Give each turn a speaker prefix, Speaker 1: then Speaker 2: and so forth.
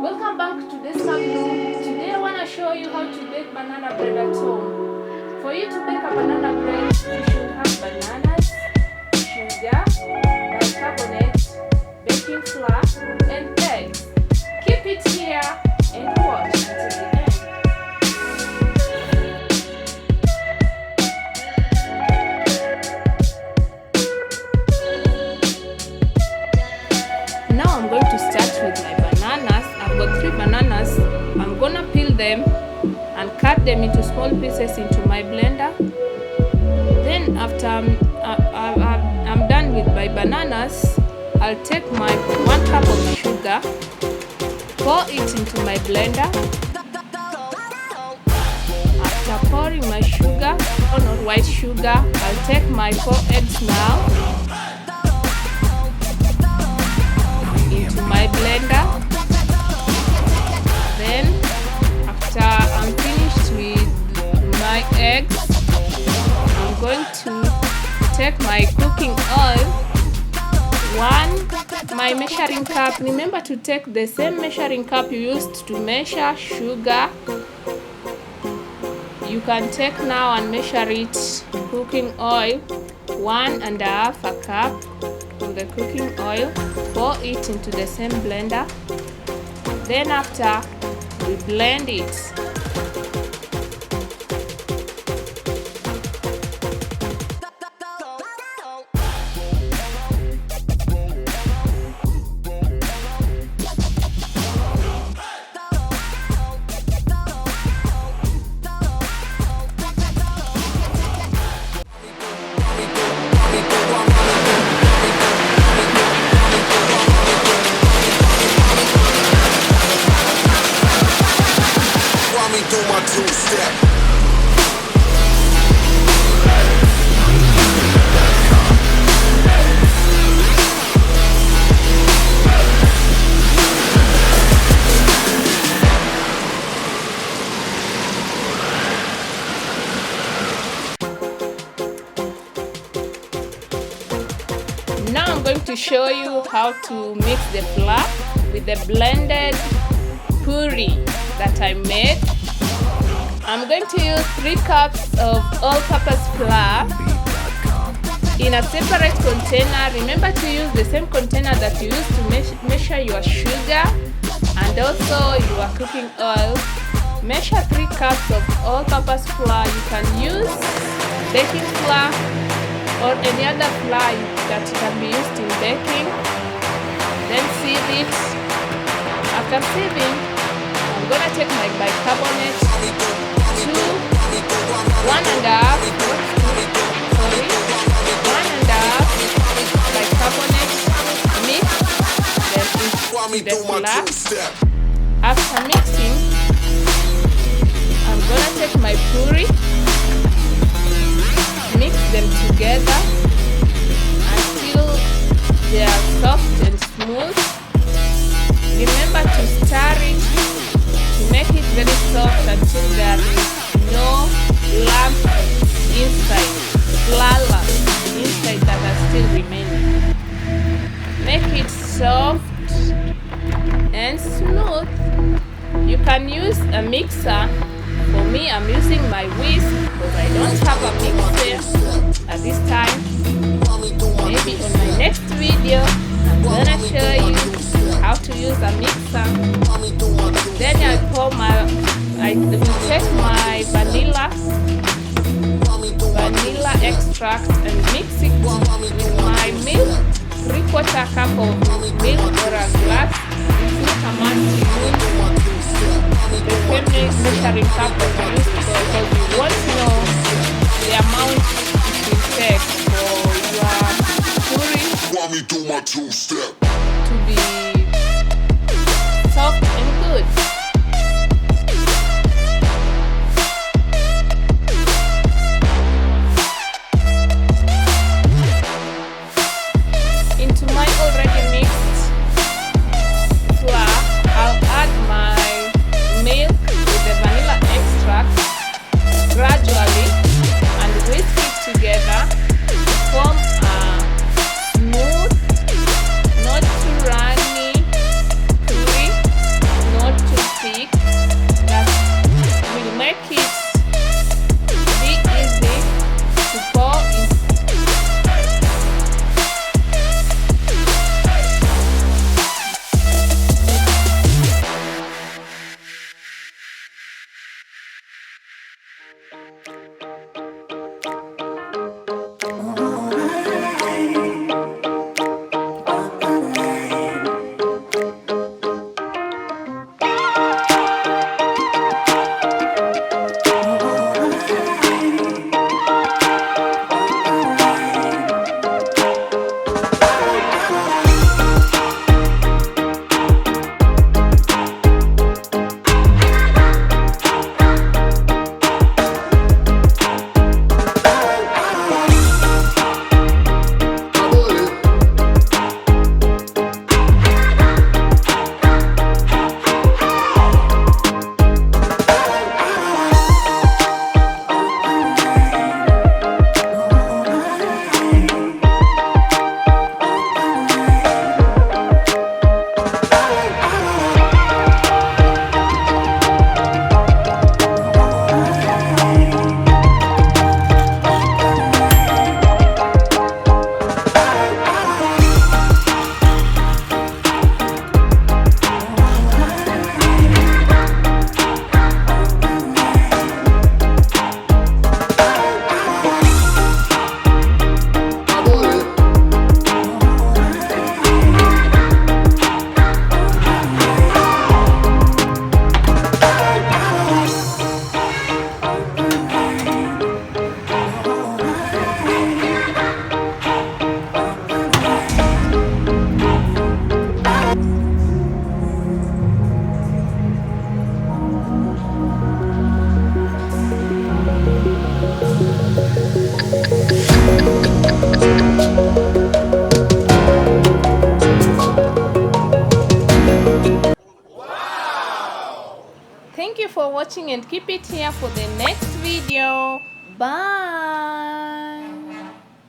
Speaker 1: Welcome back to this room. Today I want to show you how to bake banana bread at home. For you to bake a banana bread, you should have bananas, sugar, bicarbonate, baking flour, and eggs. Keep it here and watch until the end. Now I'm going to start with my bananas. I've got 3 bananas. I'm gonna peel them and cut them into small pieces into my blender. Then after I'm done with my bananas, I'll take my 1 cup of sugar, pour it into my blender. After pouring my sugar, or not white sugar, I'll take my 4 eggs now into my blender. Then after I'm finished with my eggs, I'm going to take my cooking oil, my measuring cup. Remember to take the same measuring cup you used to measure sugar. You can take now and measure it. Cooking oil, 1.5 cup of the cooking oil. Pour it into the same blender. Then after, we blend it. Now I'm going to show you how to mix the flour with the blended puree that I made. I'm going to use 3 cups of all-purpose flour in a separate container. Remember to use the same container that you used to measure your sugar and also your cooking oil. Measure 3 cups of all-purpose flour. You can use baking flour or any other flour that can be used in baking. Then sieve it. After sieving, I'm gonna take my bicarbonate, 1.5 bicarbonate, mix them into the flour. After mixing, I'm gonna take my puree, mix them together until they are soft and smooth. Remember to stir it to make it very soft until there is no lump inside, flour lumps inside that are still remaining. Make it soft and smooth. You can use a mixer. For me, I'm using my whisk because I don't have a mixer at this time. Maybe on my next video, I'm gonna show you how to use a mixer. Then I will take my vanilla extract and mix it with my milk, 3/4 cup of milk or a glass. It's not a must use the same measuring cup that you use because you want to know the amount it will take for your puree to be watching and keep it here for the next video. Bye.